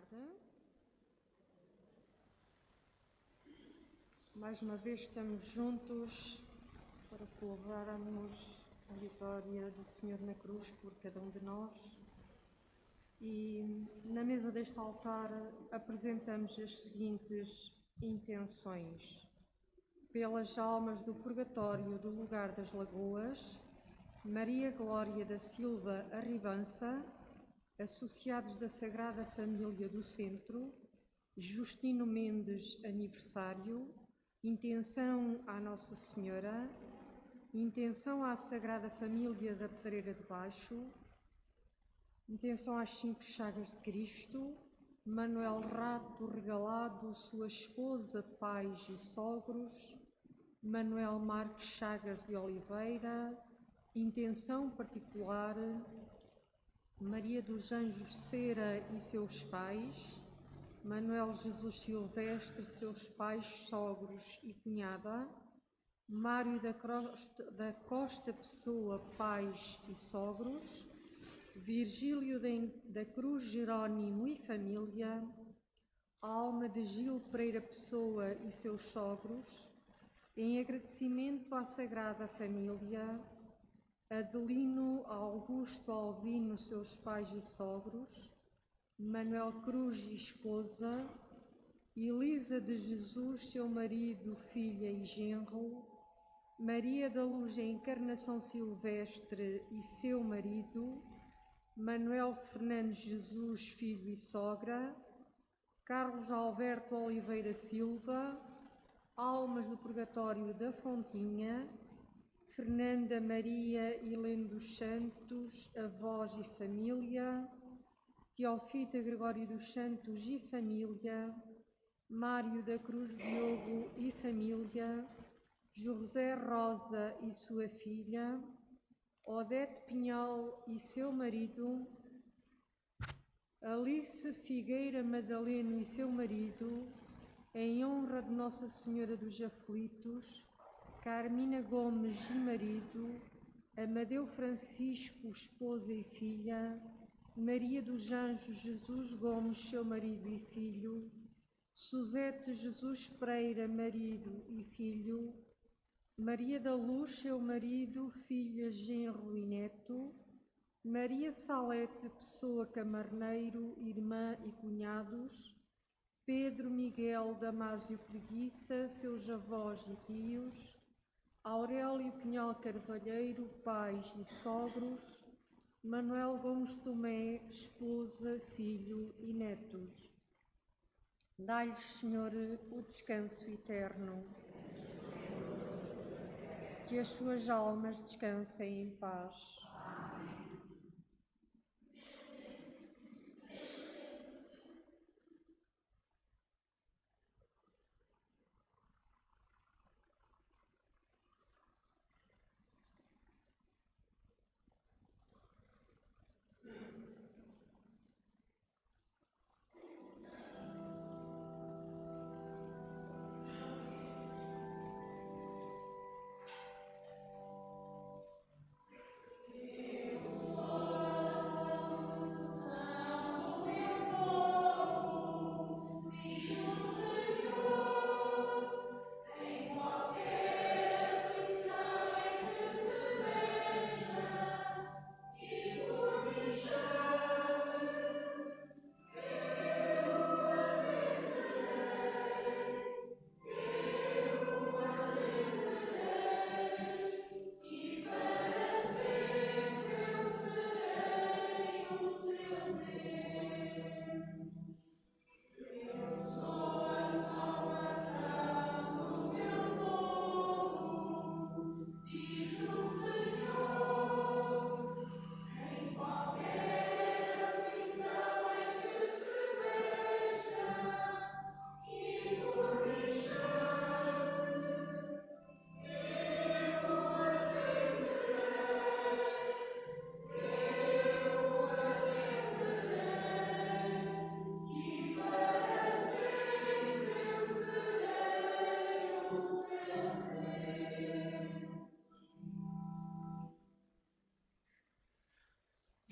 tarde. Mais uma vez estamos juntos para celebrarmos a vitória do Senhor na cruz por cada um de nós. E na mesa deste altar apresentamos as seguintes intenções. Pelas almas do purgatório do lugar das Lagoas, Maria Glória da Silva Arribança, associados da Sagrada Família do Centro, Justino Mendes aniversário, intenção à Nossa Senhora, intenção à Sagrada Família da Pedreira de Baixo, intenção às 5 Chagas de Cristo, Manuel Rato Regalado, sua esposa, pais e sogros, Manuel Marques Chagas de Oliveira, intenção particular, Maria dos Anjos Cera e seus pais, Manuel Jesus Silvestre, seus pais, sogros e cunhada, Mário da Costa Pessoa, pais e sogros, Virgílio da Cruz Jerónimo e família, Alma de Gil Pereira Pessoa e seus sogros, em agradecimento à Sagrada Família, Adelino Augusto Albino, seus pais e sogros, Manuel Cruz e esposa, Elisa de Jesus, seu marido, filha e genro, Maria da Luz Encarnação Silvestre e seu marido, Manuel Fernandes Jesus, filho e sogra, Carlos Alberto Oliveira Silva, almas do purgatório da Fontinha, Fernanda Maria Helene dos Santos, avós e família, Teofita Gregório dos Santos e família, Mário da Cruz Diogo e família, José Rosa e sua filha, Odete Pinhal e seu marido, Alice Figueira Madaleno e seu marido, em honra de Nossa Senhora dos Aflitos, Carmina Gomes e marido, Amadeu Francisco, esposa e filha, Maria dos Anjos Jesus Gomes, seu marido e filho, Suzete Jesus Pereira, marido e filho, Maria da Luz, seu marido, filha, genro e neto, Maria Salete Pessoa Camarneiro, irmã e cunhados, Pedro Miguel Damásio Preguiça, seus avós e tios, Aurélio Pinhal Carvalheiro, pais e sogros, Manuel Gomes Tomé, esposa, filho e netos. Dai-lhes, Senhor, o descanso eterno. Que as suas almas descansem em paz.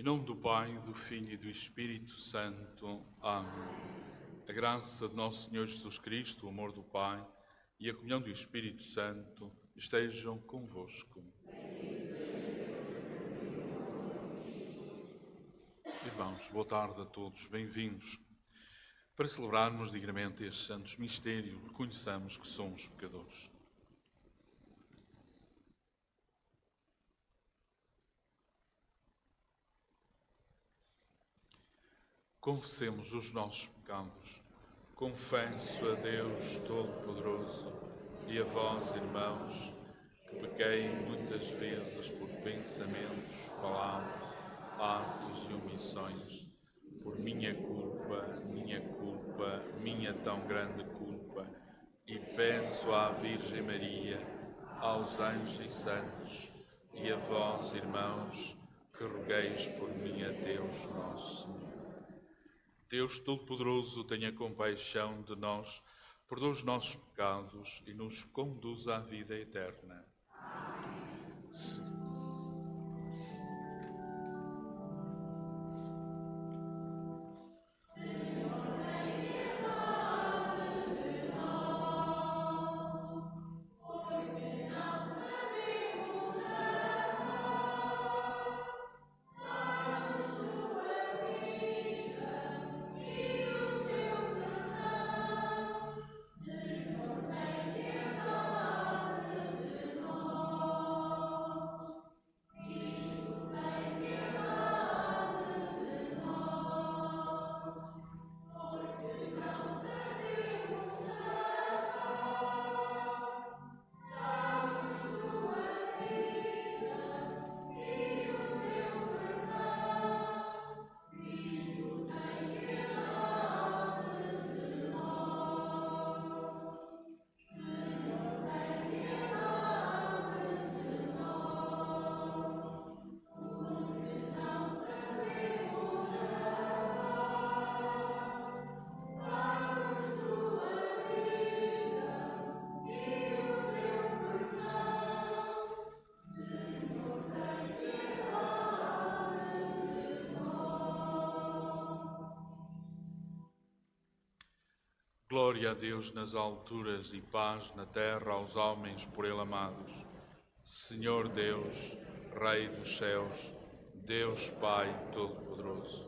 Em nome do Pai, do Filho e do Espírito Santo. Amém. A graça de nosso Senhor Jesus Cristo, o amor do Pai e a comunhão do Espírito Santo estejam convosco. Irmãos, boa tarde a todos, bem-vindos. Para celebrarmos dignamente estes santos mistérios, reconheçamos que somos pecadores. Confessemos os nossos pecados. Confesso a Deus Todo-Poderoso e a vós, irmãos, que pequei muitas vezes por pensamentos, palavras, atos e omissões, por minha culpa, minha tão grande culpa, e peço à Virgem Maria, aos anjos e santos, e a vós, irmãos, que rogueis por mim a Deus Nosso Senhor. Deus Todo-Poderoso, tenha compaixão de nós, perdoa os nossos pecados e nos conduza à vida eterna. Amém. Glória a Deus nas alturas e paz na terra aos homens por Ele amados. Senhor Deus, Rei dos céus, Deus Pai Todo-Poderoso,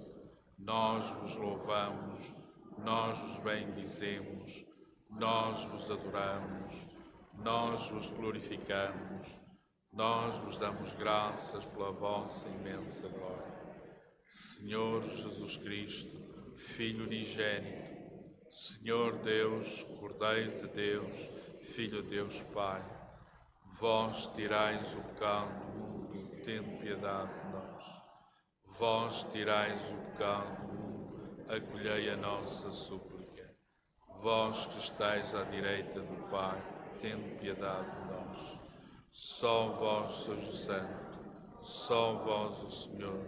nós vos louvamos, nós vos bendizemos, nós vos adoramos, nós vos glorificamos, nós vos damos graças pela vossa imensa glória. Senhor Jesus Cristo, Filho unigênito, Senhor Deus, Cordeiro de Deus, Filho de Deus Pai, vós tirais o pecado do mundo, tende piedade de nós. Vós tirais o pecado do mundo, acolhei a nossa súplica. Vós que estáis à direita do Pai, tende piedade de nós. Só vós sois o Santo, só vós o Senhor,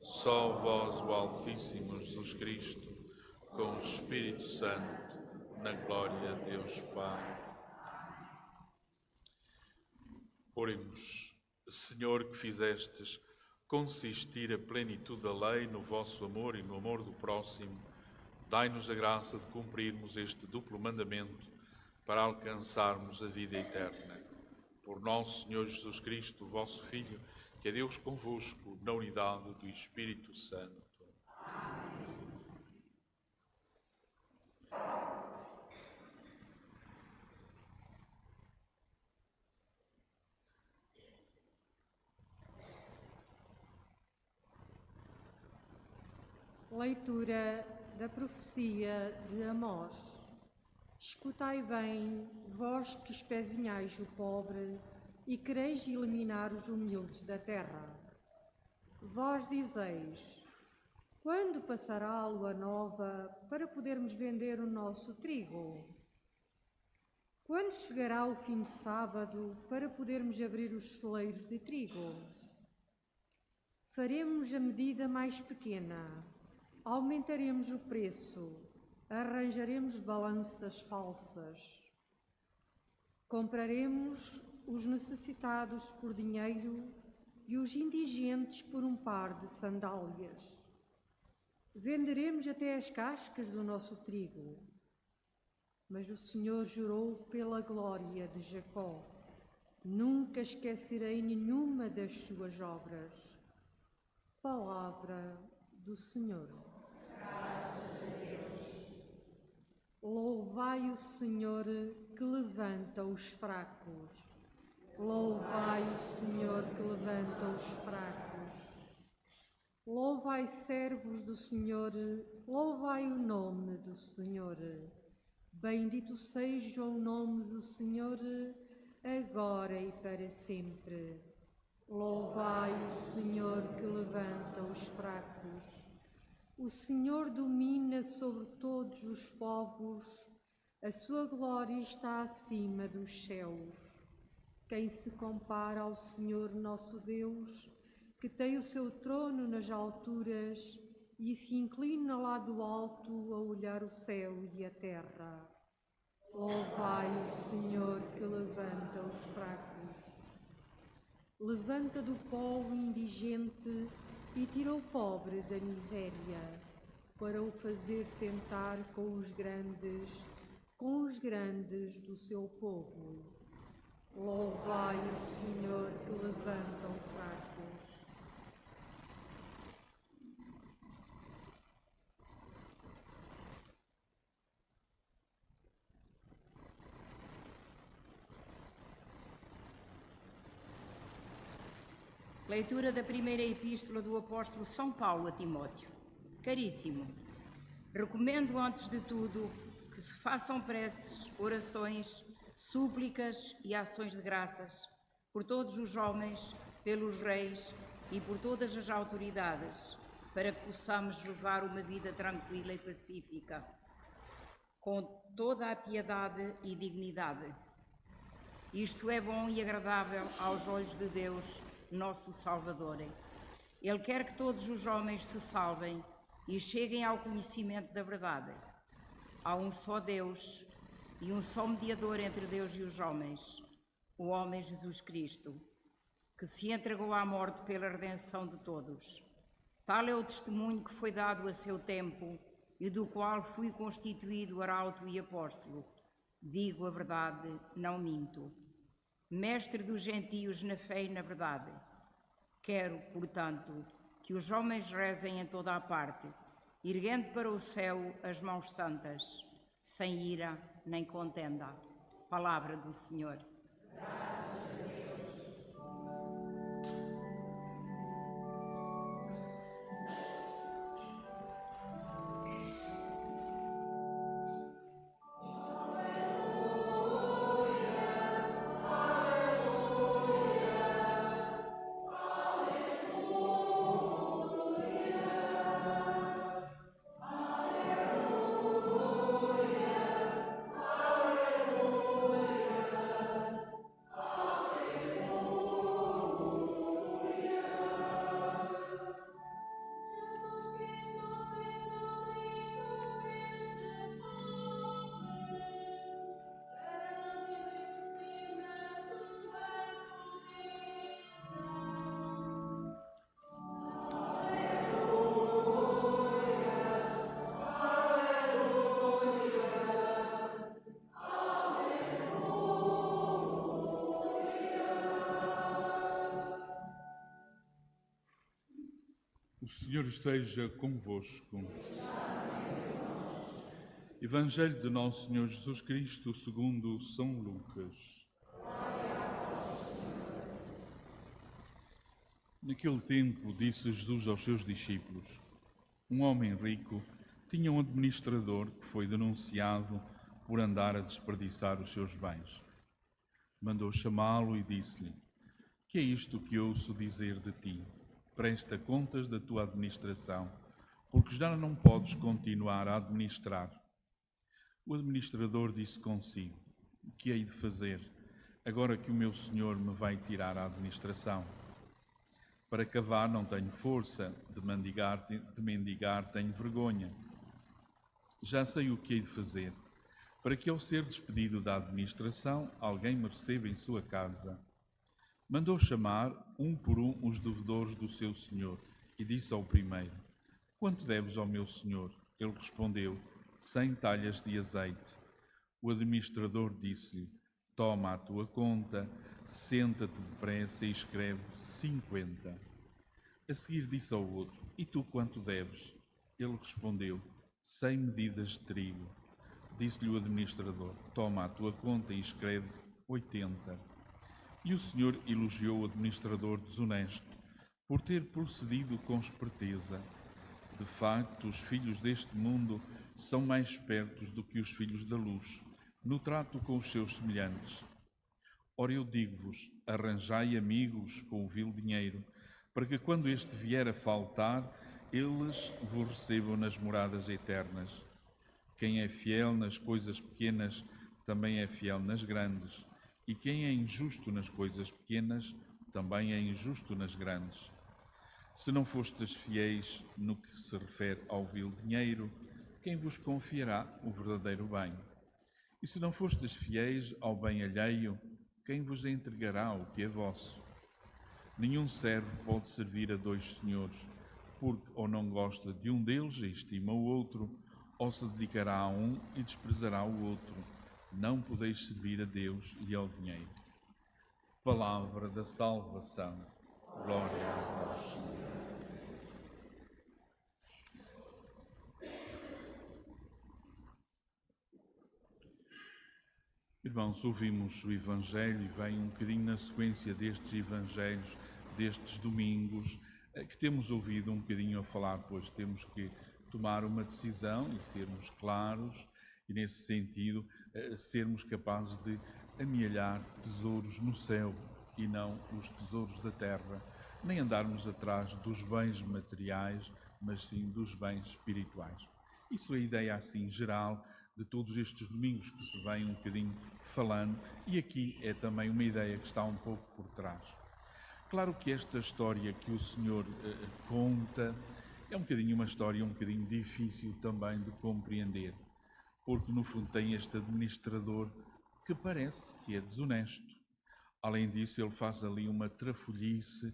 só vós o Altíssimo Jesus Cristo, com o Espírito Santo, na glória de Deus Pai. Oremos. Senhor, que fizestes consistir a plenitude da lei no vosso amor e no amor do próximo, dai-nos a graça de cumprirmos este duplo mandamento para alcançarmos a vida eterna. Por nosso Senhor Jesus Cristo, vosso Filho, que é Deus convosco, na unidade do Espírito Santo. Leitura da profecia de Amós. Escutai bem, vós que espezinhais o pobre e quereis eliminar os humildes da terra. Vós dizeis: quando passará a lua nova para podermos vender o nosso trigo? Quando chegará o fim de sábado para podermos abrir os celeiros de trigo? Faremos a medida mais pequena, aumentaremos o preço, arranjaremos balanças falsas. Compraremos os necessitados por dinheiro e os indigentes por um par de sandálias. Venderemos até as cascas do nosso trigo. Mas o Senhor jurou pela glória de Jacó: nunca esquecerei nenhuma das suas obras. Palavra do Senhor. Louvai o Senhor que levanta os fracos. Louvai o Senhor que levanta os fracos. Louvai, servos do Senhor, louvai o nome do Senhor. Bendito seja o nome do Senhor, agora e para sempre. Louvai o Senhor que levanta os fracos. O Senhor domina sobre todos os povos, a sua glória está acima dos céus. Quem se compara ao Senhor nosso Deus, que tem o seu trono nas alturas e se inclina lá do alto a olhar o céu e a terra. Louvai o Senhor que levanta os fracos. Levanta do pó o indigente e tira o pobre da miséria, para o fazer sentar com os grandes do seu povo. Louvai o Senhor que levanta os fracos. Leitura da primeira epístola do apóstolo São Paulo a Timóteo. Caríssimo, recomendo antes de tudo que se façam preces, orações, súplicas e ações de graças por todos os homens, pelos reis e por todas as autoridades, para que possamos levar uma vida tranquila e pacífica, com toda a piedade e dignidade. Isto é bom e agradável aos olhos de Deus, nosso Salvador. Ele quer que todos os homens se salvem e cheguem ao conhecimento da verdade. Há um só Deus e um só mediador entre Deus e os homens, o homem Jesus Cristo, que se entregou à morte pela redenção de todos. Tal é o testemunho que foi dado a seu tempo e do qual fui constituído arauto e apóstolo. Digo a verdade, não minto. Mestre dos gentios na fé e na verdade. Quero, portanto, que os homens rezem em toda a parte, erguendo para o céu as mãos santas, sem ira nem contenda. Palavra do Senhor. O Senhor esteja convosco. Evangelho de Nosso Senhor Jesus Cristo segundo São Lucas. Naquele tempo disse Jesus aos seus discípulos: um homem rico tinha um administrador que foi denunciado por andar a desperdiçar os seus bens. Mandou chamá-lo e disse-lhe: que é isto que ouço dizer de ti? Presta contas da tua administração, porque já não podes continuar a administrar. O administrador disse consigo: o que hei de fazer, agora que o meu senhor me vai tirar a administração? Para cavar não tenho força, de mendigar tenho vergonha. Já sei o que hei de fazer, para que ao ser despedido da administração, alguém me receba em sua casa. Mandou chamar, um por um, os devedores do seu senhor, e disse ao primeiro: quanto deves ao meu senhor? Ele respondeu: 100 talhas de azeite. O administrador disse-lhe: toma a tua conta, senta-te depressa e escreve 50. A seguir disse ao outro: e tu quanto deves? Ele respondeu: 100 medidas de trigo. Disse-lhe o administrador: toma a tua conta e escreve 80. E o senhor elogiou o administrador desonesto por ter procedido com esperteza. De facto, os filhos deste mundo são mais espertos do que os filhos da luz, no trato com os seus semelhantes. Ora, eu digo-vos, arranjai amigos com o vil dinheiro, para que quando este vier a faltar, eles vos recebam nas moradas eternas. Quem é fiel nas coisas pequenas, também é fiel nas grandes, e quem é injusto nas coisas pequenas, também é injusto nas grandes. Se não fostes fiéis no que se refere ao vil dinheiro, quem vos confiará o verdadeiro bem? E se não fostes fiéis ao bem alheio, quem vos entregará o que é vosso? Nenhum servo pode servir a 2 senhores, porque ou não gosta de um deles e estima o outro, ou se dedicará a um e desprezará o outro. Não podeis servir a Deus e ao dinheiro. Palavra da salvação. Glória a vós. Irmãos, ouvimos o Evangelho e vem um bocadinho na sequência destes Evangelhos, destes domingos, que temos ouvido um bocadinho a falar, pois temos que tomar uma decisão e sermos claros e, nesse sentido, sermos capazes de amealhar tesouros no céu e não os tesouros da terra, nem andarmos atrás dos bens materiais, mas sim dos bens espirituais. Isso é a ideia assim geral de todos estes domingos que se vem um bocadinho falando, e aqui é também uma ideia que está um pouco por trás. Claro que esta história que o Senhor conta é um bocadinho uma história um bocadinho difícil também de compreender, porque no fundo tem este administrador que parece que é desonesto. Além disso, ele faz ali uma trafolhice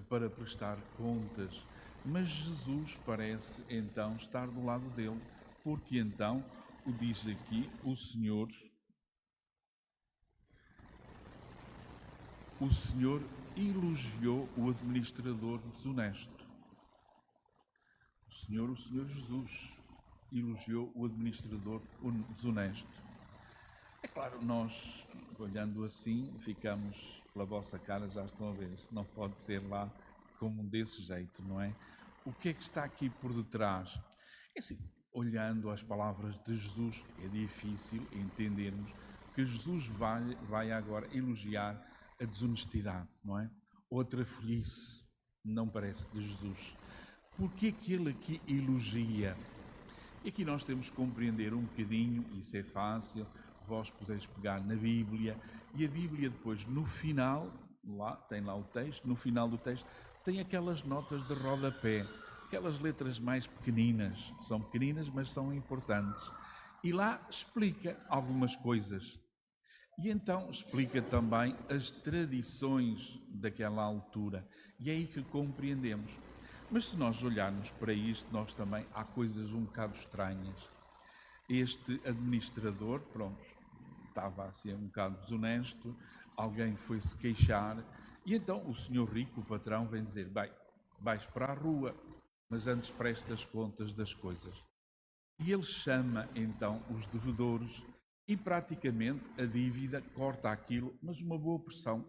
para prestar contas, mas Jesus parece então estar do lado dele, porque então o diz aqui o Senhor elogiou o administrador desonesto. O Senhor Jesus elogiou o administrador desonesto. É claro, nós, olhando assim, ficamos pela vossa cara, já estão a ver, isto não pode ser lá como desse jeito, não é? O que é que está aqui por detrás? É assim, olhando as palavras de Jesus, é difícil entendermos que Jesus vai agora elogiar a desonestidade, não é? Ou a trafolhice, não parece de Jesus. Porque é que ele aqui elogia? E aqui nós temos que compreender um bocadinho, isso é fácil, vós podeis pegar na Bíblia, e a Bíblia depois, no final, tem lá o texto, no final do texto, tem aquelas notas de rodapé, aquelas letras mais pequeninas, são pequeninas, mas são importantes. E lá explica algumas coisas. E então explica também as tradições daquela altura. E é aí que compreendemos. Mas se nós olharmos para isto, nós também há coisas um bocado estranhas. Este administrador, pronto, estava a ser um bocado desonesto, alguém foi-se queixar, e então o senhor rico, o patrão, vem dizer: bem, vais para a rua, mas antes prestas contas das coisas. E ele chama então os devedores e praticamente a dívida corta aquilo, mas uma boa pressão.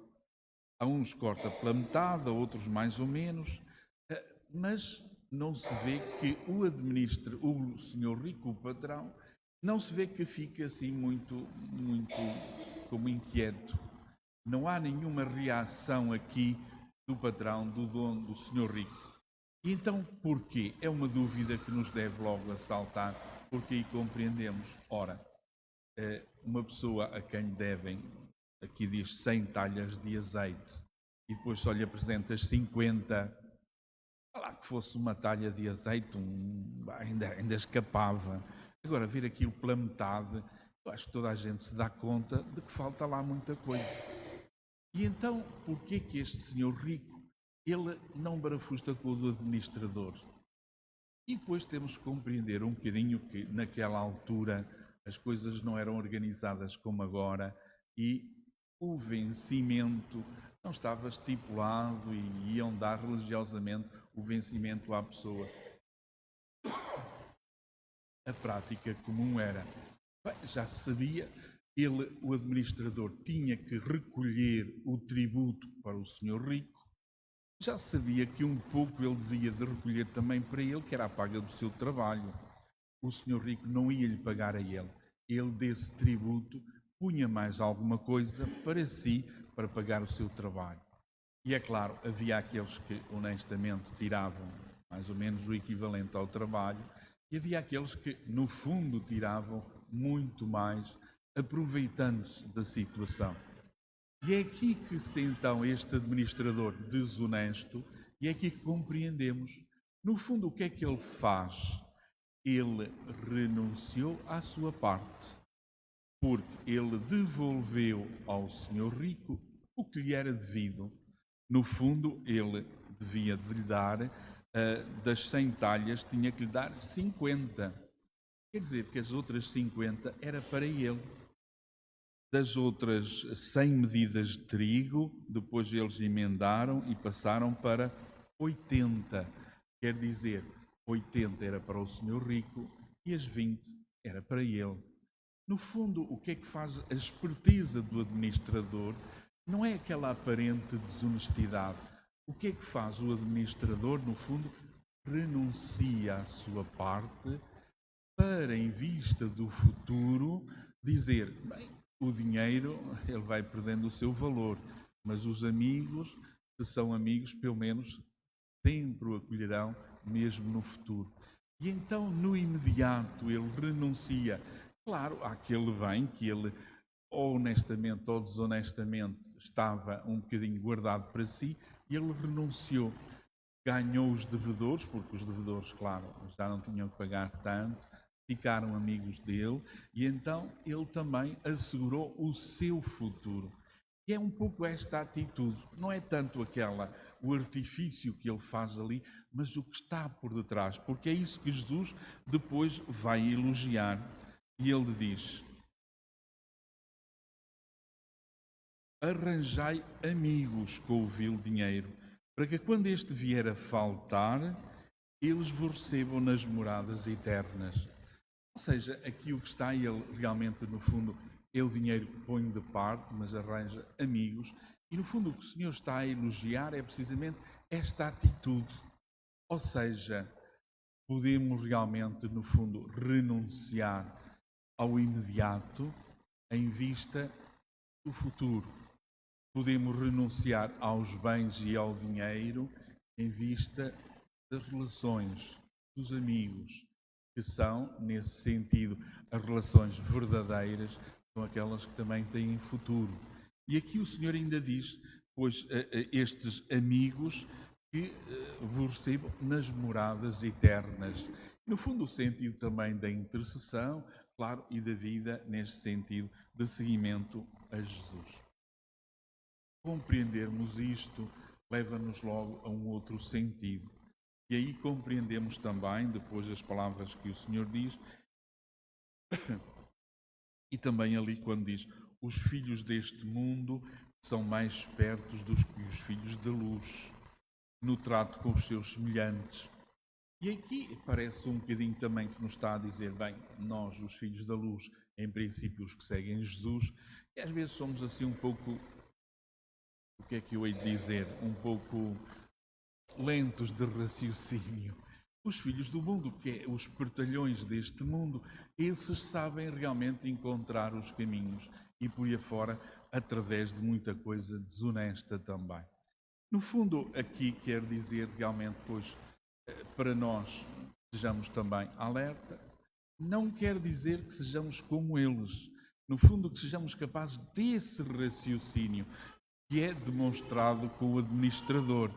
A uns corta pela metade, a outros mais ou menos, mas não se vê que o senhor rico, o patrão, não se vê que fica assim muito como inquieto. Não há nenhuma reação aqui do patrão, do dono, do senhor rico. E então, porquê? É uma dúvida que nos deve logo assaltar, porque aí compreendemos. Ora, uma pessoa a quem devem, aqui diz 100 talhas de azeite, e depois só lhe apresentas 50, lá que fosse uma talha de azeite, ainda escapava. Agora, vir aquilo pela metade, eu acho que toda a gente se dá conta de que falta lá muita coisa. E então, por que este senhor rico, ele não barafusta com o do administrador? E depois temos que compreender um bocadinho que naquela altura as coisas não eram organizadas como agora e o vencimento não estava estipulado e iam dar religiosamente o vencimento à pessoa. A prática comum era, já se sabia, o administrador tinha que recolher o tributo para o senhor rico, já sabia que um pouco ele devia de recolher também para ele, que era a paga do seu trabalho. O senhor rico não ia lhe pagar a ele desse tributo punha mais alguma coisa para si, para pagar o seu trabalho. E é claro, havia aqueles que honestamente tiravam mais ou menos o equivalente ao trabalho, e havia aqueles que no fundo tiravam muito mais, aproveitando-se da situação. E é aqui que se então este administrador desonesto, e é aqui que compreendemos, no fundo, o que é que ele faz? Ele renunciou à sua parte, porque ele devolveu ao senhor rico o que lhe era devido. No fundo, ele devia de lhe dar, das 100 talhas, tinha que lhe dar 50. Quer dizer que as outras 50 era para ele. Das outras 100 medidas de trigo, depois eles emendaram e passaram para 80. Quer dizer, 80 era para o senhor rico e as 20 era para ele. No fundo, o que é que faz a esperteza do administrador? Não é aquela aparente desonestidade. O que é que faz o administrador? No fundo, renuncia à sua parte para, em vista do futuro, dizer, bem, o dinheiro ele vai perdendo o seu valor, mas os amigos, se são amigos, pelo menos sempre o acolherão, mesmo no futuro. E então, no imediato, ele renuncia, claro, àquele bem que ele, ou honestamente ou desonestamente, estava um bocadinho guardado para si, e ele renunciou. Ganhou os devedores, porque os devedores, claro, já não tinham que pagar tanto, ficaram amigos dele, e então ele também assegurou o seu futuro. E é um pouco esta atitude, não é tanto o artifício que ele faz ali, mas o que está por detrás, porque é isso que Jesus depois vai elogiar. E ele diz: arranjai amigos com o vil dinheiro, para que quando este vier a faltar, eles vos recebam nas moradas eternas. Ou seja, aqui o que está, ele realmente, no fundo, é o dinheiro que põe de parte, mas arranja amigos. E, no fundo, o que o Senhor está a elogiar é precisamente esta atitude. Ou seja, podemos realmente, no fundo, renunciar ao imediato em vista do futuro. Podemos renunciar aos bens e ao dinheiro em vista das relações, dos amigos, que são, nesse sentido, as relações verdadeiras, são aquelas que também têm futuro. E aqui o Senhor ainda diz, pois estes amigos que vos recebam nas moradas eternas. No fundo, o sentido também da intercessão, claro, e da vida neste sentido de seguimento a Jesus. Compreendermos isto leva-nos logo a um outro sentido. E aí compreendemos também, depois das palavras que o Senhor diz, e também ali quando diz, os filhos deste mundo são mais espertos do que os filhos da luz, no trato com os seus semelhantes. E aqui parece um bocadinho também que nos está a dizer, bem, nós, os filhos da luz, em princípio os que seguem Jesus, e às vezes somos assim um pouco, o que é que eu hei de dizer, um pouco lentos de raciocínio. Os filhos do mundo, que é os espertalhões deste mundo, esses sabem realmente encontrar os caminhos e por aí afora, através de muita coisa desonesta também. No fundo, aqui quer dizer realmente, pois, para nós sejamos também alerta, não quer dizer que sejamos como eles. No fundo, que sejamos capazes desse raciocínio que é demonstrado com o administrador.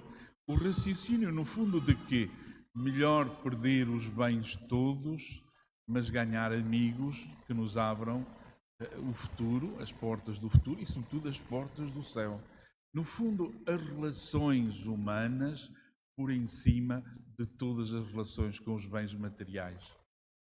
O raciocínio, no fundo, de que melhor perder os bens todos, mas ganhar amigos que nos abram o futuro, as portas do futuro e, sobretudo, as portas do céu. No fundo, as relações humanas por em cima de todas as relações com os bens materiais.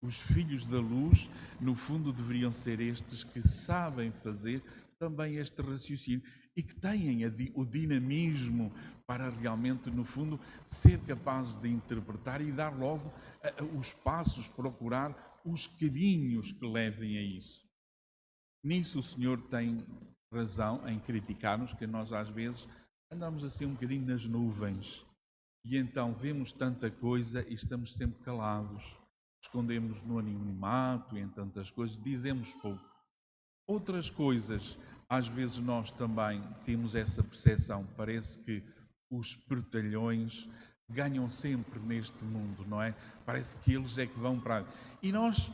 Os filhos da luz, no fundo, deveriam ser estes que sabem fazer também este raciocínio e que têm o dinamismo para realmente, no fundo, ser capazes de interpretar e dar logo os passos, procurar os caminhos que levem a isso. Nisso o Senhor tem razão em criticar-nos, que nós às vezes andamos assim um bocadinho nas nuvens e então vemos tanta coisa e estamos sempre calados, escondemos no anonimato e em tantas coisas, dizemos pouco. Outras coisas, às vezes nós também temos essa percepção, parece que os espertalhões ganham sempre neste mundo, não é? Parece que eles é que vão para... E nós,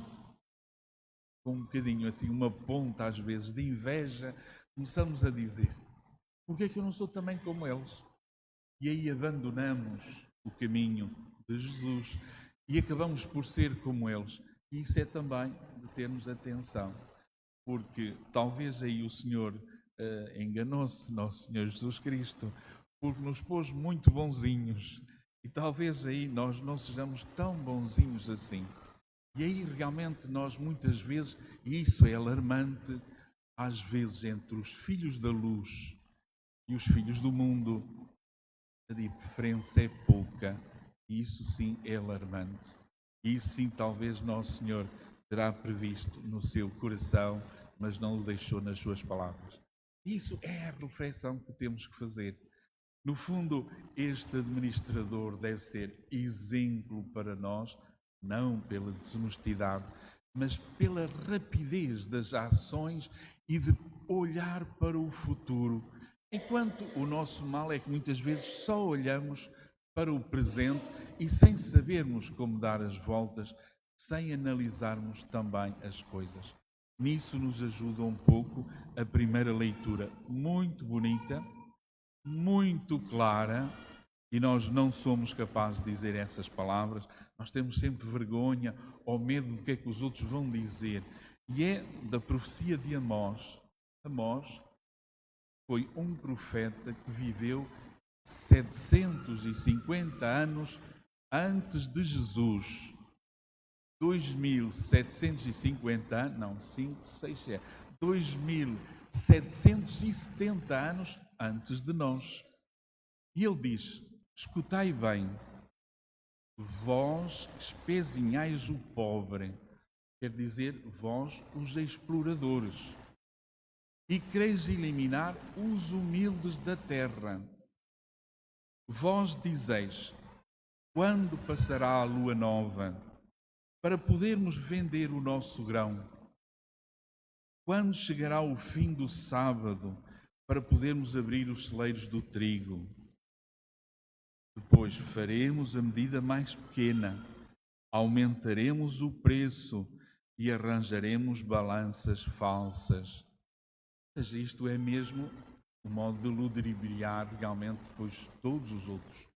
com um bocadinho assim, uma ponta às vezes de inveja, começamos a dizer, porque é que eu não sou também como eles? E aí abandonamos o caminho de Jesus e acabamos por ser como eles. E isso é também de termos atenção, porque talvez aí o Senhor enganou-se, nosso Senhor Jesus Cristo, porque nos pôs muito bonzinhos e talvez aí nós não sejamos tão bonzinhos assim. E aí realmente nós muitas vezes, e isso é alarmante, às vezes entre os filhos da luz e os filhos do mundo, a diferença é pouca. E isso sim é alarmante. E isso sim talvez Nosso Senhor terá previsto no seu coração, mas não o deixou nas suas palavras. Isso é a reflexão que temos que fazer. No fundo, este administrador deve ser exemplo para nós, não pela desonestidade, mas pela rapidez das ações e de olhar para o futuro. Enquanto o nosso mal é que muitas vezes só olhamos para o presente e sem sabermos como dar as voltas, sem analisarmos também as coisas. Nisso nos ajuda um pouco a primeira leitura, muito bonita, muito clara, e nós não somos capazes de dizer essas palavras, nós temos sempre vergonha ou medo do que é que os outros vão dizer. E é da profecia de Amós. Amós foi um profeta que viveu 750 anos antes de Jesus. 2.750 anos, não, 5, 6, 7, 2.770 anos antes de nós. E ele diz, escutai bem, vós espezinhais o pobre, quer dizer, vós os exploradores, e quereis eliminar os humildes da terra. Vós dizeis, quando passará a lua nova, para podermos vender o nosso grão? Quando chegará o fim do sábado, para podermos abrir os celeiros do trigo? Depois faremos a medida mais pequena, aumentaremos o preço e arranjaremos balanças falsas. Ou seja, isto é mesmo o modo de ludibriar realmente depois todos os outros.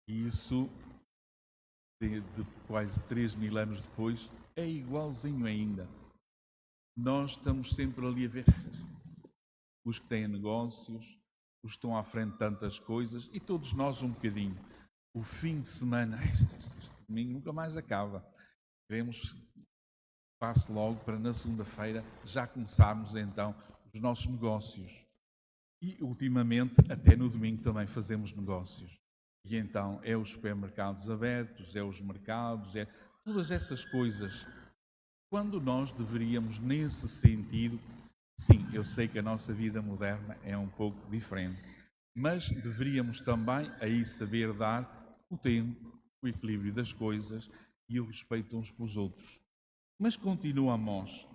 E isso, de quase 3.000 anos depois, é igualzinho ainda. Nós estamos sempre ali a ver os que têm negócios, os que estão à frente de tantas coisas, e todos nós um bocadinho. O fim de semana, este domingo nunca mais acaba. Queremos que passe logo para na segunda-feira já começarmos então os nossos negócios. E ultimamente, até no domingo também fazemos negócios. E então é os supermercados abertos, é os mercados, é todas essas coisas. Quando nós deveríamos, nesse sentido, sim, eu sei que a nossa vida moderna é um pouco diferente, mas deveríamos também aí saber dar o tempo, o equilíbrio das coisas e o respeito uns pelos outros. Mas continua Amós,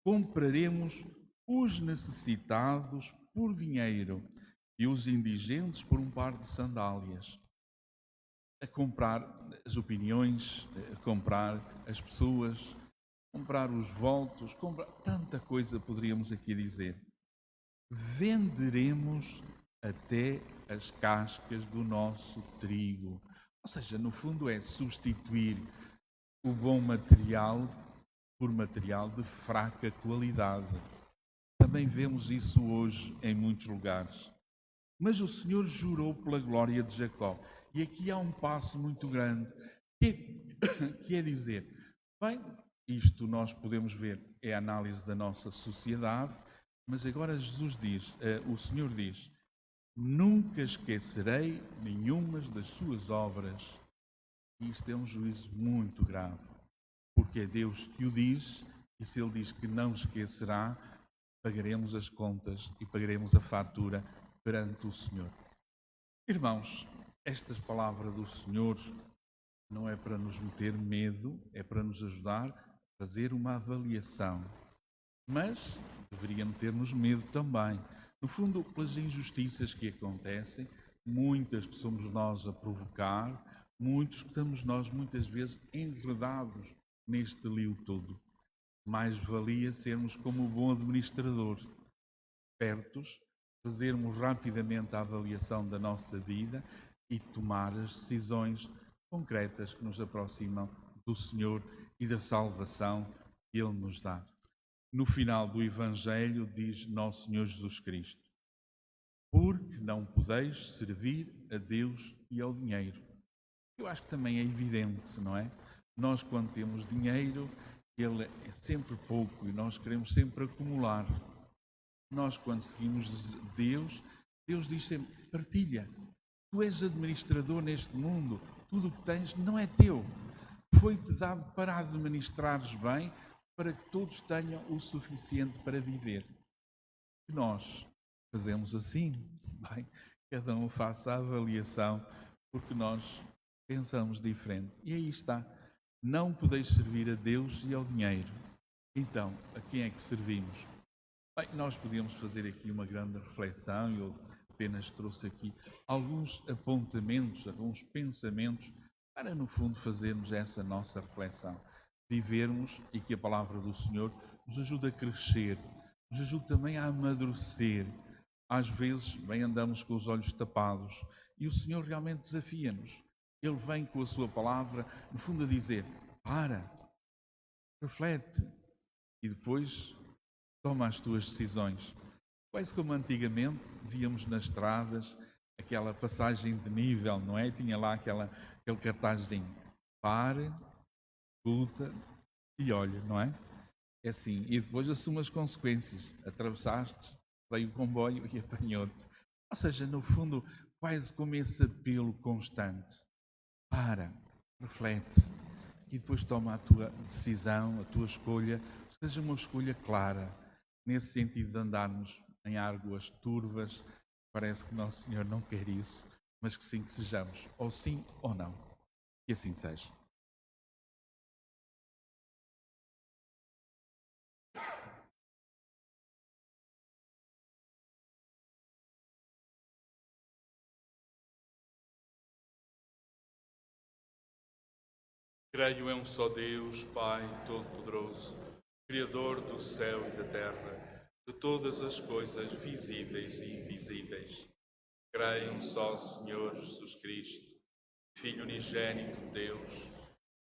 compraremos os necessitados por dinheiro e os indigentes por um par de sandálias. A comprar as opiniões, a comprar as pessoas, comprar os votos, comprar tanta coisa poderíamos aqui dizer. Venderemos até as cascas do nosso trigo. Ou seja, no fundo é substituir o bom material por material de fraca qualidade. Também vemos isso hoje em muitos lugares. mas o Senhor jurou pela glória de Jacó. E aqui há um passo muito grande, que é dizer, bem, isto nós podemos ver, é a análise da nossa sociedade, mas agora Jesus diz, o Senhor diz, nunca esquecerei nenhumas das suas obras. E isto é um juízo muito grave, porque é Deus que o diz, e se Ele diz que não esquecerá, pagaremos as contas e pagaremos a fatura perante o Senhor. Irmãos, estas palavras do Senhor não é para nos meter medo, é para nos ajudar a fazer uma avaliação. Mas deveria meter-nos medo também. No fundo, pelas injustiças que acontecem, muitas que somos nós a provocar, muitos que estamos nós muitas vezes enredados neste lío todo. Mais valia sermos como o bom administrador, pertos, fazermos rapidamente a avaliação da nossa vida e tomar as decisões concretas que nos aproximam do Senhor e da salvação que Ele nos dá. No final do Evangelho diz Nosso Senhor Jesus Cristo, porque não podeis servir a Deus e ao dinheiro. Eu acho que também é evidente, não é? Nós quando temos dinheiro, ele é sempre pouco e nós queremos sempre acumular. Nós quando seguimos Deus, Deus diz sempre, partilha. Tu és administrador neste mundo, tudo o que tens não é teu. Foi-te dado para administrares bem, para que todos tenham o suficiente para viver. E nós fazemos assim, bem, cada um faça a avaliação, porque nós pensamos diferente. E aí está, não podeis servir a Deus e ao dinheiro. Então, a quem é que servimos? Bem, nós podíamos fazer aqui uma grande reflexão, eu apenas trouxe aqui alguns apontamentos, alguns pensamentos, para no fundo fazermos essa nossa reflexão. Vivermos e que a palavra do Senhor nos ajude a crescer, nos ajude também a amadurecer. Às vezes, bem andamos com os olhos tapados e o Senhor realmente desafia-nos. Ele vem com a sua palavra, no fundo a dizer, para, reflete e depois toma as tuas decisões. Quase como antigamente víamos nas estradas aquela passagem de nível, não é? Tinha lá aquele cartazinho, pare, escuta e olha, não é? É assim, e depois assume as consequências. Atravessaste, veio o comboio e apanhou-te. Ou seja, no fundo, quase como esse apelo constante. Para, reflete e depois toma a tua decisão, a tua escolha, seja uma escolha clara, nesse sentido de andarmos em águas turvas. Parece que Nosso Senhor não quer isso, mas que sim, que sejamos, ou sim ou não. Que assim seja. Creio em um só Deus, Pai Todo-Poderoso, Criador do céu e da terra, de todas as coisas visíveis e invisíveis. Creio em um só Senhor Jesus Cristo, Filho unigênito de Deus,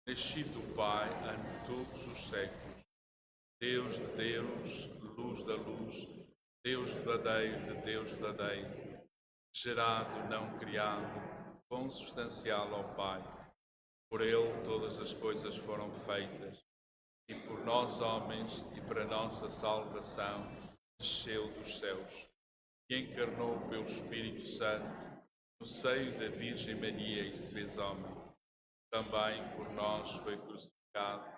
nascido do Pai ante todos os séculos, Deus de Deus, luz da luz, Deus verdadeiro de Deus verdadeiro, gerado, não criado, consubstancial ao Pai. Por Ele todas as coisas foram feitas, e por nós homens e para nossa salvação desceu dos céus, e encarnou pelo Espírito Santo no seio da Virgem Maria e se fez homem. Também por nós foi crucificado,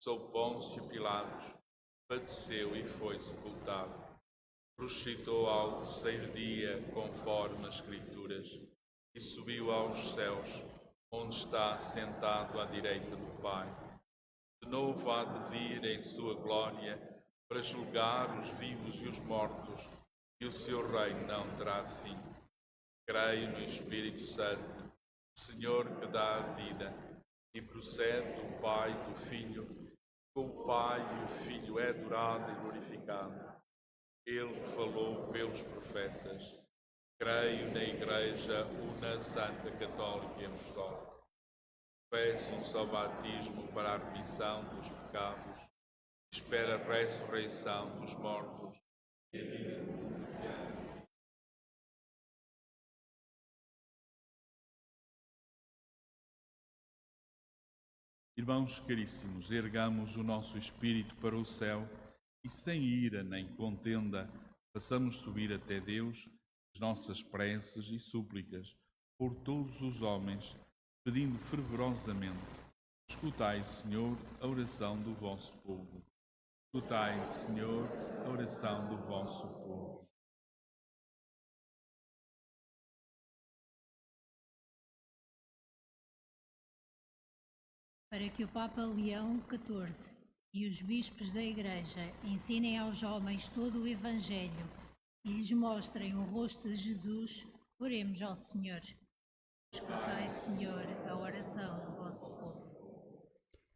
sob Pôncio Pilatos, padeceu e foi sepultado. Ressuscitou ao terceiro dia, conforme as Escrituras, e subiu aos céus, onde está sentado à direita do Pai. De novo há de vir em sua glória para julgar os vivos e os mortos, e o seu reino não terá fim. Creio no Espírito Santo, Senhor que dá a vida, e procede do Pai e do Filho. Com o Pai e o Filho é adorado e glorificado. Ele que falou pelos profetas. Creio na Igreja una, santa, católica e apostólica. Peço um só batismo para a remissão dos pecados. Espero a ressurreição dos mortos e a vida Irmãos caríssimos, ergamos o nosso espírito para o céu e, sem ira nem contenda, façamos subir até Deus as nossas preces e súplicas por todos os homens, pedindo fervorosamente: escutai, Senhor, a oração do vosso povo. Escutai, Senhor, a oração do vosso povo. Para que o Papa Leão XIV e os bispos da Igreja ensinem aos homens todo o Evangelho e lhes mostrem o rosto de Jesus, oremos ao Senhor. Escutai, Senhor, a oração do vosso povo.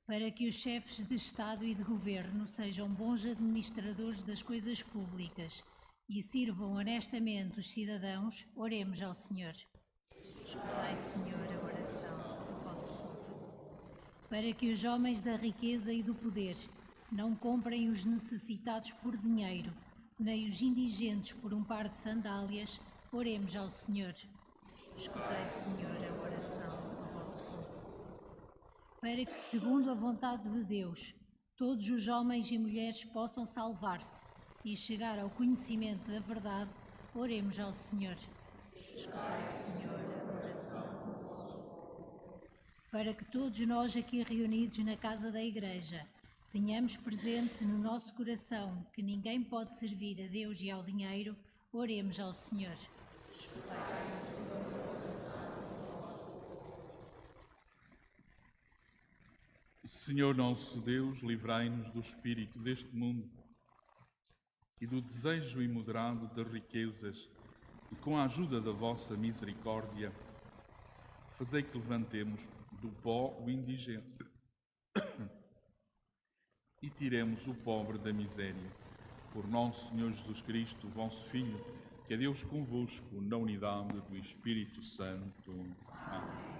Para que os chefes de Estado e de Governo sejam bons administradores das coisas públicas e sirvam honestamente os cidadãos, oremos ao Senhor. Escutai, Senhor, a oração do vosso povo. Para que os homens da riqueza e do poder não comprem os necessitados por dinheiro, nem os indigentes por um par de sandálias, oremos ao Senhor. Escutai, Senhor, a oração do vosso povo. Para que, segundo a vontade de Deus, todos os homens e mulheres possam salvar-se e chegar ao conhecimento da verdade, oremos ao Senhor. Escutai, Senhor, a oração do vosso povo. Para que todos nós aqui reunidos na casa da Igreja tenhamos presente no nosso coração que ninguém pode servir a Deus e ao dinheiro, oremos ao Senhor. Senhor nosso Deus, livrai-nos do espírito deste mundo e do desejo imoderado das riquezas, e com a ajuda da vossa misericórdia, fazei que levantemos do pó o indigente e tiremos o pobre da miséria. Por nosso Senhor Jesus Cristo, vosso Filho, que é Deus convosco, na unidade do Espírito Santo. Amém.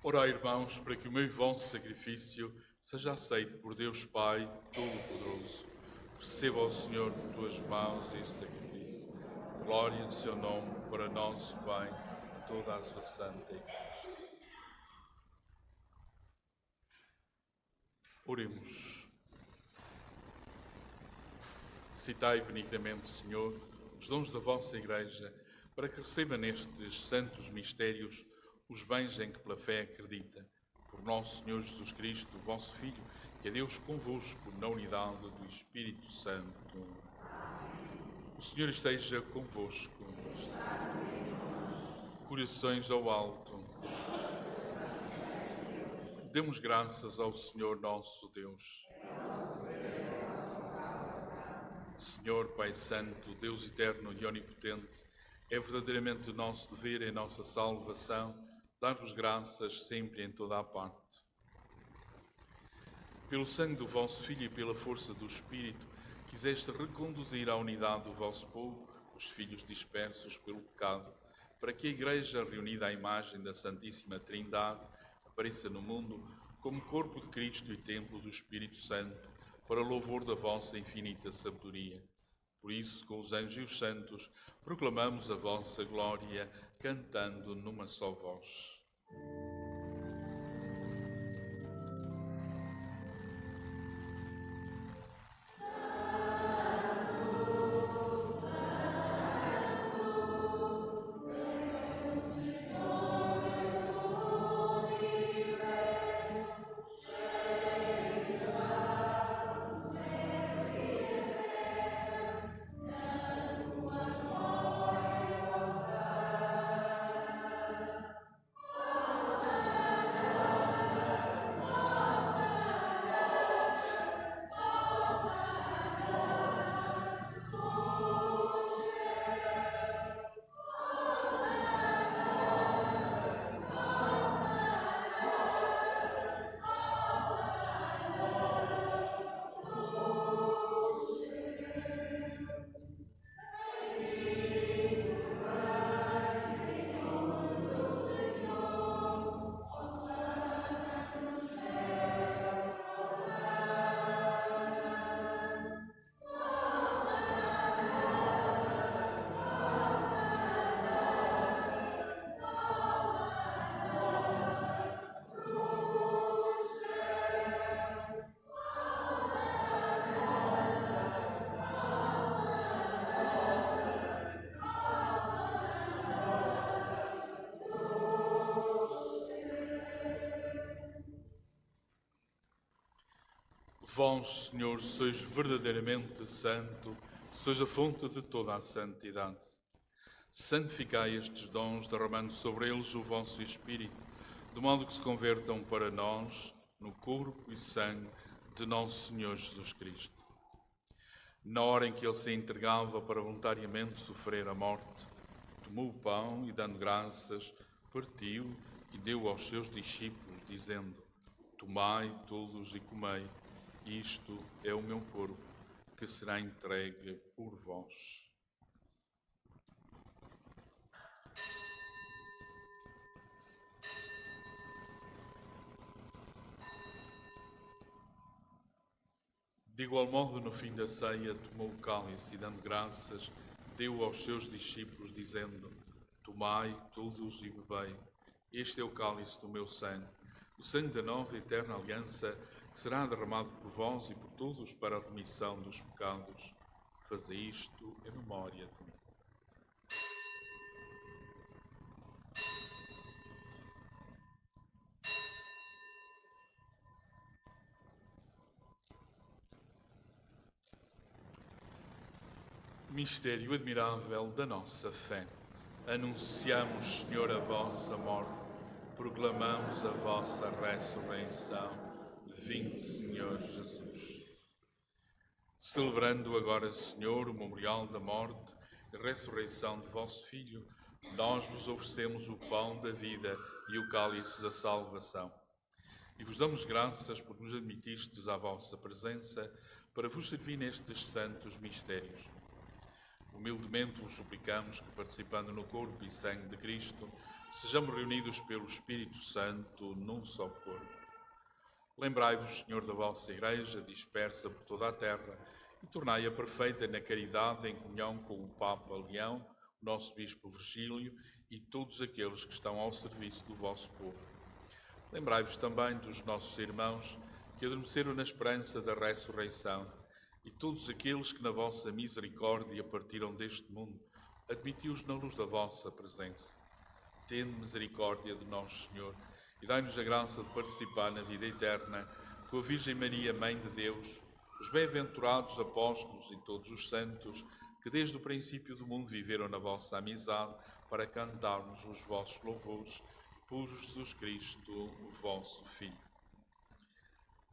Orai, irmãos, para que o meu e vosso sacrifício seja aceito por Deus Pai Todo-Poderoso. Receba ao Senhor por tuas mãos este sacrifício. Glória do seu nome para nosso Pai, toda a sua santa Igreja. Oremos. Citai benignamente, Senhor, os dons da vossa Igreja, para que receba nestes santos mistérios os bens em que pela fé acredita. Por nosso Senhor Jesus Cristo, vosso Filho, que é Deus convosco, na unidade do Espírito Santo. O Senhor esteja convosco. Corações ao alto. Demos graças ao Senhor nosso Deus. Senhor Pai Santo, Deus eterno e onipotente, é verdadeiramente o nosso dever e a nossa salvação dar-vos graças sempre e em toda a parte. Pelo sangue do vosso Filho e pela força do Espírito, quiseste reconduzir à unidade do vosso povo, os filhos dispersos pelo pecado, para que a Igreja, reunida à imagem da Santíssima Trindade, apareça no mundo como corpo de Cristo e templo do Espírito Santo, para louvor da vossa infinita sabedoria. Por isso, com os anjos e os santos, proclamamos a vossa glória, cantando numa só voz. Vós, Senhor, sois verdadeiramente santo, sois a fonte de toda a santidade. Santificai estes dons, derramando sobre eles o vosso Espírito, de modo que se convertam para nós no corpo e sangue de nosso Senhor Jesus Cristo. Na hora em que ele se entregava para voluntariamente sofrer a morte, tomou o pão e, dando graças, partiu e deu aos seus discípulos, dizendo: Tomai todos e comei, isto é o meu corpo, que será entregue por vós. De igual modo, no fim da ceia, tomou o cálice e, dando graças, deu aos seus discípulos, dizendo: Tomai todos e bebei, este é o cálice do meu sangue, o sangue da nova e eterna aliança, que será derramado por vós e por todos para a remissão dos pecados. Fazei isto em memória de mim. Mistério admirável da nossa fé. Anunciamos, Senhor, a vossa morte, proclamamos a vossa ressurreição. Vinde, Senhor Jesus. Celebrando agora, Senhor, o memorial da morte e ressurreição de vosso Filho, nós vos oferecemos o pão da vida e o cálice da salvação. E vos damos graças por nos admitistes à vossa presença para vos servir nestes santos mistérios. Humildemente vos suplicamos que, participando no corpo e sangue de Cristo, sejamos reunidos pelo Espírito Santo num só corpo. Lembrai-vos, Senhor, da vossa Igreja, dispersa por toda a terra, e tornai-a perfeita na caridade, em comunhão com o Papa Leão, o nosso Bispo Virgílio e todos aqueles que estão ao serviço do vosso povo. Lembrai-vos também dos nossos irmãos que adormeceram na esperança da ressurreição, e todos aqueles que na vossa misericórdia partiram deste mundo, admiti-os na luz da vossa presença. Tende misericórdia de nós, Senhor, e dai-nos a graça de participar na vida eterna com a Virgem Maria, Mãe de Deus, os bem-aventurados apóstolos e todos os santos que desde o princípio do mundo viveram na vossa amizade para cantar-nos os vossos louvores por Jesus Cristo, o vosso Filho.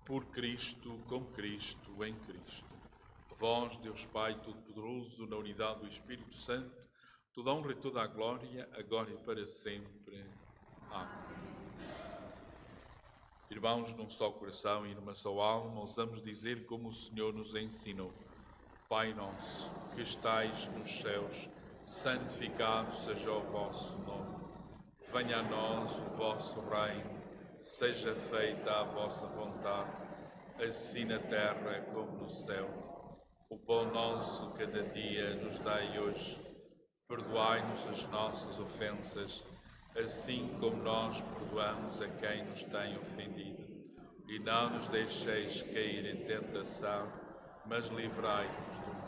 Por Cristo, com Cristo, em Cristo. A vós, Deus Pai Todo-Poderoso, na unidade do Espírito Santo, toda a honra e toda a glória, agora e para sempre. Amém. Irmãos, num só coração e numa só alma, ousamos dizer como o Senhor nos ensinou: Pai nosso, que estais nos céus, santificado seja o vosso nome. Venha a nós o vosso reino, seja feita a vossa vontade, assim na terra como no céu. O pão nosso cada dia nos dai hoje. Perdoai-nos as nossas ofensas, assim como nós perdoamos a quem nos tem ofendido. E não nos deixeis cair em tentação, mas livrai-nos do mal.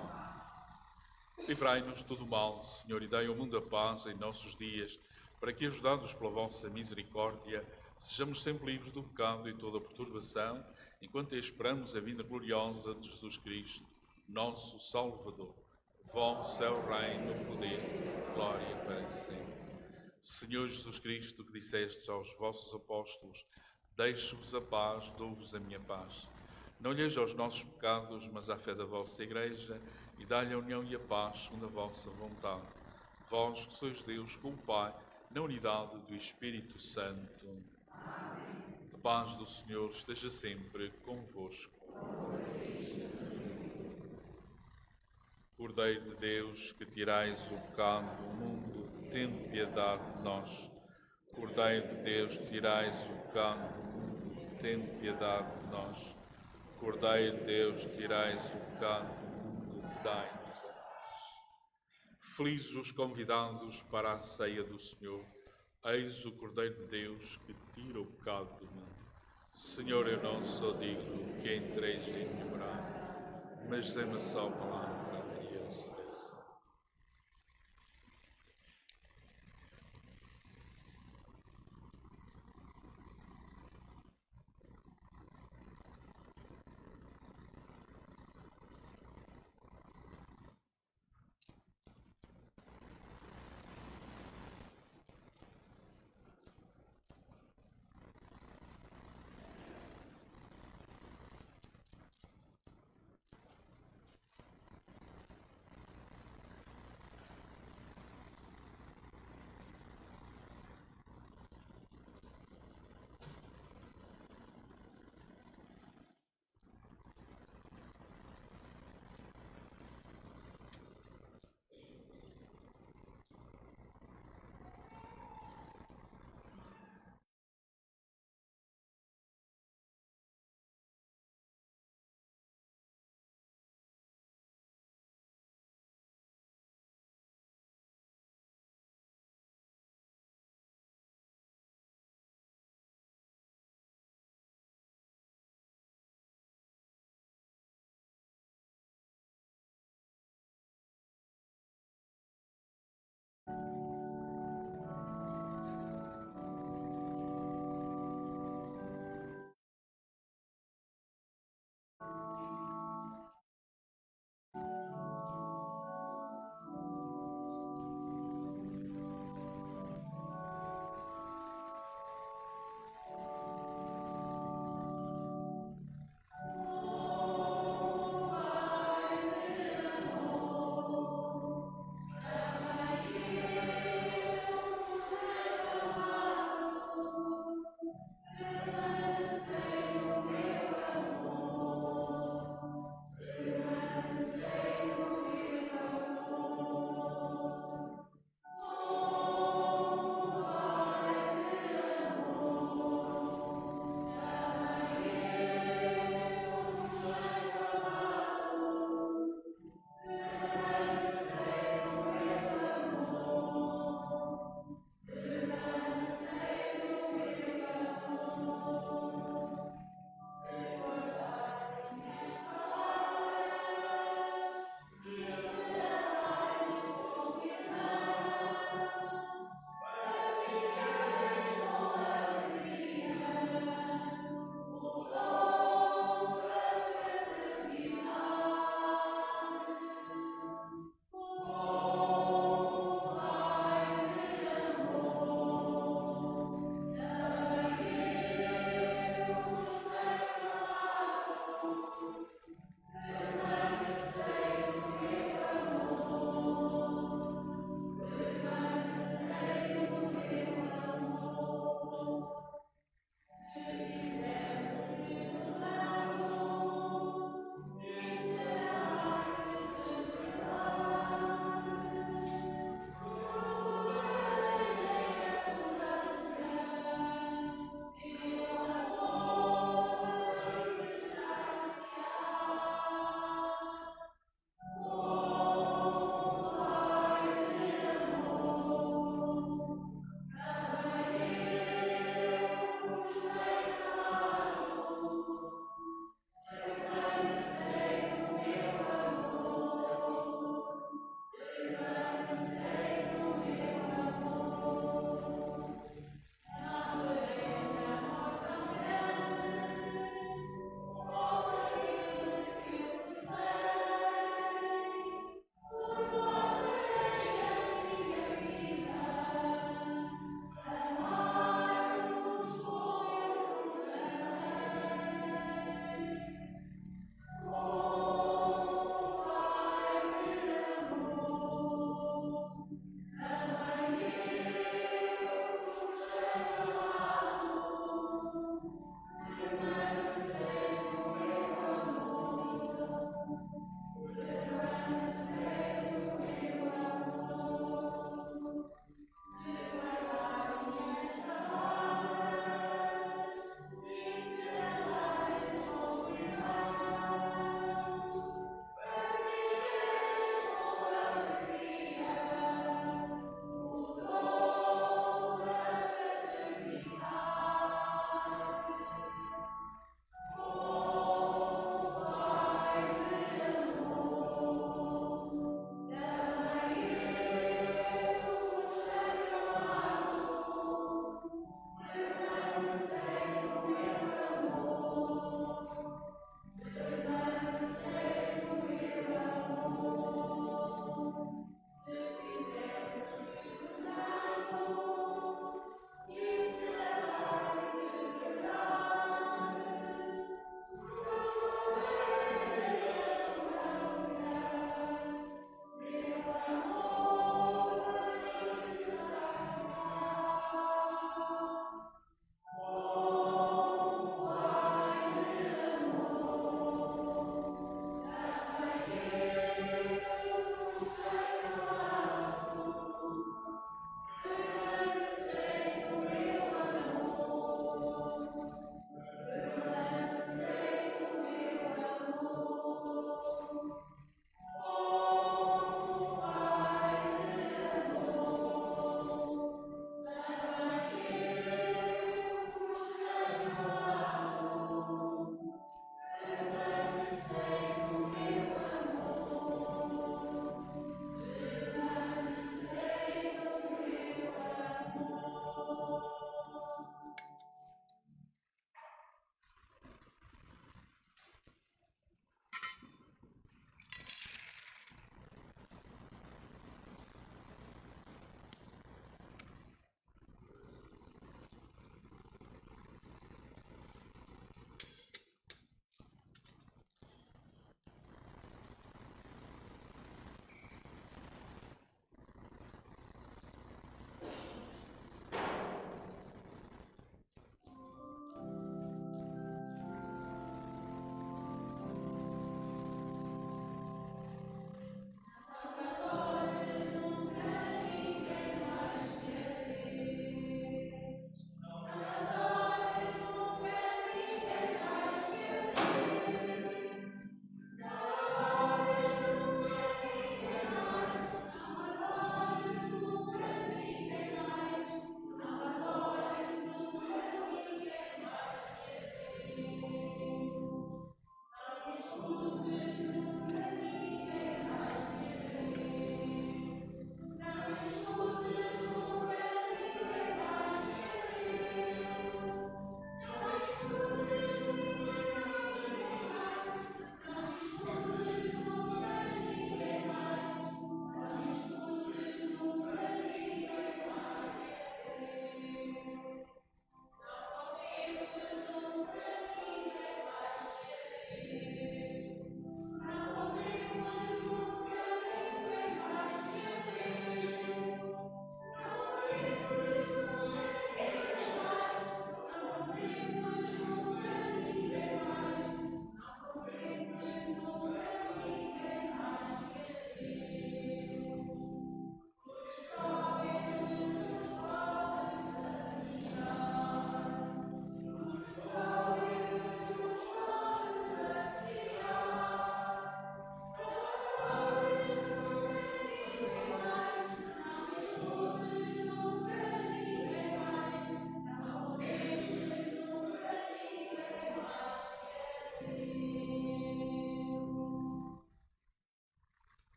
Livrai-nos de todo o mal, Senhor, e dai ao mundo a paz em nossos dias, para que, ajudados pela vossa misericórdia, sejamos sempre livres do pecado e toda a perturbação, enquanto esperamos a vinda gloriosa de Jesus Cristo, nosso Salvador. Vosso é o reino, o poder, a glória para sempre. Senhor Jesus Cristo, que dissestes aos vossos apóstolos: deixo-vos a paz, dou-vos a minha paz. Não olheis aos nossos pecados, mas à fé da vossa Igreja, e dá-lhe a união e a paz segundo a vossa vontade. Vós que sois Deus com o Pai, na unidade do Espírito Santo. A paz do Senhor esteja sempre convosco. Cordeiro de Deus, que tirais o pecado do mundo, tende piedade de nós. Cordeiro de Deus, que tirais o pecado do mundo, tende piedade de nós. Cordeiro de Deus, que tirais o pecado do mundo, dai-nos a paz. Felizes os convidados para a ceia do Senhor. Eis o Cordeiro de Deus, que tira o pecado do mundo. Senhor, eu não sou digno que entreis em minha morada, mas dê-me só a palavra.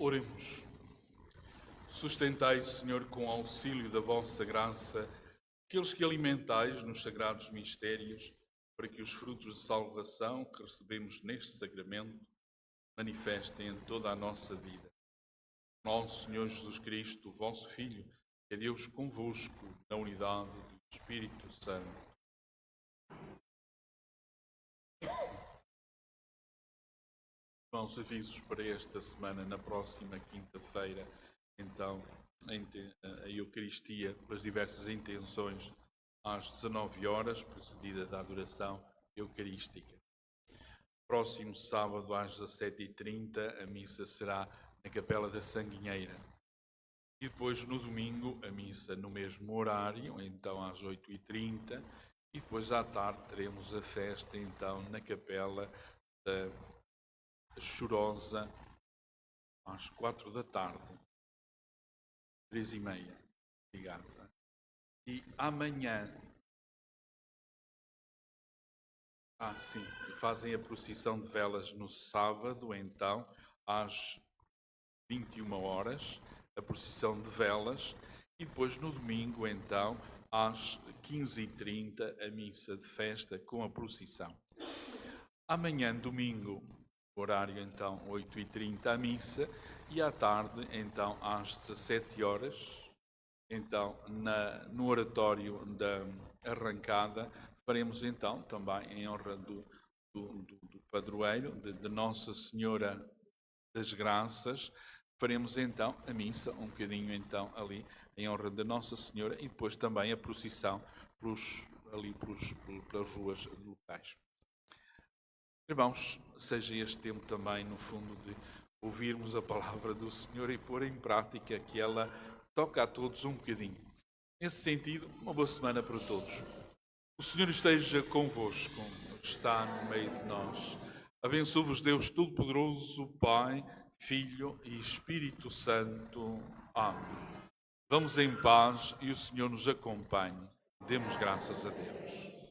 Oremos. Sustentai, Senhor, com o auxílio da vossa graça, aqueles que alimentais nos sagrados mistérios, para que os frutos de salvação que recebemos neste sacramento manifestem em toda a nossa vida. Nosso Senhor Jesus Cristo, vosso Filho, é Deus convosco, na unidade do Espírito Santo. Irmãos, avisos para esta semana, na próxima quinta-feira, então, a Eucaristia, pelas diversas intenções, às 19 horas, precedida da adoração eucarística. Próximo sábado, às 17h30, a missa será na Capela da Sanguinheira. E depois, no domingo, a missa no mesmo horário, então às 8h30. E depois, à tarde, teremos a festa, então, na Capela da Chorosa, às 4 da tarde. 3h30. Obrigado. E amanhã, sim, fazem a procissão de velas no sábado, então, às 21 horas, a procissão de velas, e depois no domingo, então, às 15h30, a missa de festa com a procissão. Amanhã, domingo, horário, então, 8h30, a missa, e à tarde, então, às 17 horas, então, no oratório da arrancada, faremos, então, também em honra do padroeiro, de Nossa Senhora das Graças, faremos, então, a missa, um bocadinho, então, ali, em honra de Nossa Senhora, e depois também a procissão pelas ruas locais. Irmãos, seja este tempo também, no fundo, de ouvirmos a palavra do Senhor e pôr em prática que ela toca a todos um bocadinho. Nesse sentido, uma boa semana para todos. O Senhor esteja convosco, está no meio de nós. Abençoe-vos Deus Todo-Poderoso, Pai, Filho e Espírito Santo. Amém. Vamos em paz e o Senhor nos acompanhe. Demos graças a Deus.